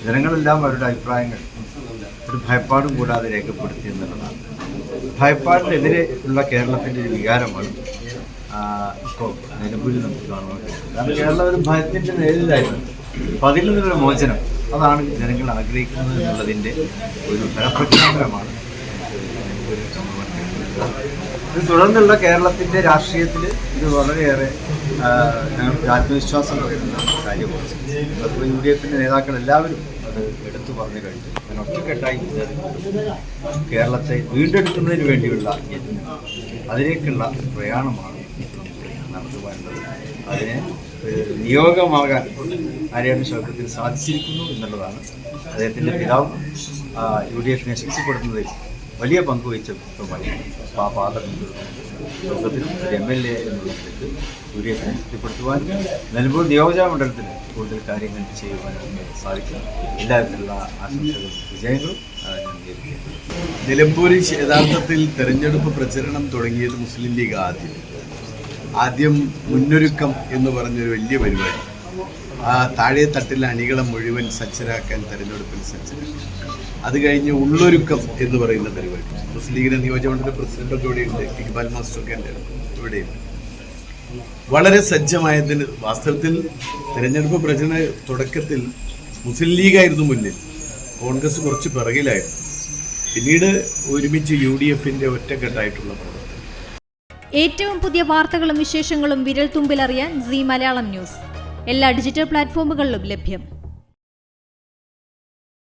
ജനങ്ങളെല്ലാം അവരുടെ അഭിപ്രായങ്ങൾ ഒരു ഭയപ്പാടും കൂടാതെ രേഖപ്പെടുത്തി എന്നുള്ളതാണ്. ഭയപ്പാടിനെതിരെ ഉള്ള കേരളത്തിൻ്റെ ഒരു വികാരമാണ് ഇപ്പോൾ നിലമ്പൂരിൽ നമുക്ക് കാണുവാൻ കഴിയുന്നത്. കാരണം കേരളം ഒരു ഭയത്തിൻ്റെ നേരിലായിരുന്നു. അപ്പം അതിൽ നിന്നൊരു മോചനം അതാണ് ജനങ്ങൾ ആഗ്രഹിക്കുന്നത് എന്നുള്ളതിൻ്റെ ഒരു ഫലപ്രഖ്യാപനമാണ് ഇത്. തുടർന്നുള്ള കേരളത്തിൻ്റെ രാഷ്ട്രീയത്തിൽ ഇത് വളരെയേറെ ഞങ്ങൾക്ക് ആത്മവിശ്വാസം പറയുന്ന കാര്യമാണ്. അപ്പോൾ UDF-ൻ്റെ നേതാക്കൾ എല്ലാവരും അത് എടുത്തു പറഞ്ഞു കഴിഞ്ഞു. ഞാൻ ഒറ്റക്കെട്ടായി കേരളത്തെ വീണ്ടെടുക്കുന്നതിന് വേണ്ടിയുള്ള അതിലേക്കുള്ള പ്രയാണമാണ് നടത്തുവാനുള്ളത്. അതിനെ നിയോഗമാകാൻ ആര്യാടൻ ഷൗക്കത്തിന് സാധിച്ചിരിക്കുന്നു എന്നുള്ളതാണ്. അദ്ദേഹത്തിൻ്റെ പിതാവ് UDF-നെ ശക്തിപ്പെടുത്തുന്നതിൽ വലിയ പങ്ക് വഹിച്ചതുമായി ഷൗക്കത്തിനും ഒരു MLA എന്നുള്ളതിലേക്ക് UDF-നെ ശക്തിപ്പെടുത്തുവാനും നിലമ്പൂർ നിയോജകമണ്ഡലത്തിന് കൂടുതൽ കാര്യങ്ങൾ ചെയ്യുവാനും സാധിക്കും. എല്ലാവരുമുള്ള ആശംസകളും വിജയങ്ങളും ഞാൻ നേരിടുകയാണ്. നിലമ്പൂരിൽ യഥാർത്ഥത്തിൽ തെരഞ്ഞെടുപ്പ് പ്രചരണം തുടങ്ങിയത് മുസ്ലിം ലീഗ് ആദ്യം മുന്നൊരുക്കം എന്ന് പറഞ്ഞൊരു വലിയ പരിപാടി, താഴെ തട്ടിലെ അണികളെ മുഴുവൻ സജ്ജരാക്കാൻ തെരഞ്ഞെടുപ്പിൽ സജ്ജരാക്കി. അത് കഴിഞ്ഞ് ഉള്ളൊരുക്കം എന്ന് പറയുന്ന പരിപാടി, മുസ്ലിം ലീഗിന്റെ നിയോജകമണ്ഡല പ്രസിഡന്റൊക്കെ ഇവിടെയുണ്ട്, ഇക്ബാൽ മാസ്റ്ററൊക്കെ എൻ്റെ ഇവിടെയുണ്ട്. വളരെ സജ്ജമായതിന് വാസ്തവത്തിൽ തെരഞ്ഞെടുപ്പ് പ്രചരണ തുടക്കത്തിൽ മുസ്ലിം ലീഗായിരുന്നു മുന്നിൽ, കോൺഗ്രസ് കുറച്ച് പിറകിലായിരുന്നു. പിന്നീട് ഒരുമിച്ച് UDF-ന്റെ ഒറ്റക്കെട്ടായിട്ടുള്ള പ്രവർത്തനം. ഏറ്റവും പുതിയ വാർത്തകളും വിശേഷങ്ങളും വിരൽ തുമ്പിലറിയാൻ സീ മലയാളം ന്യൂസ് എല്ലാ ഡിജിറ്റൽ പ്ലാറ്റ്ഫോമുകളിലും ലഭ്യം.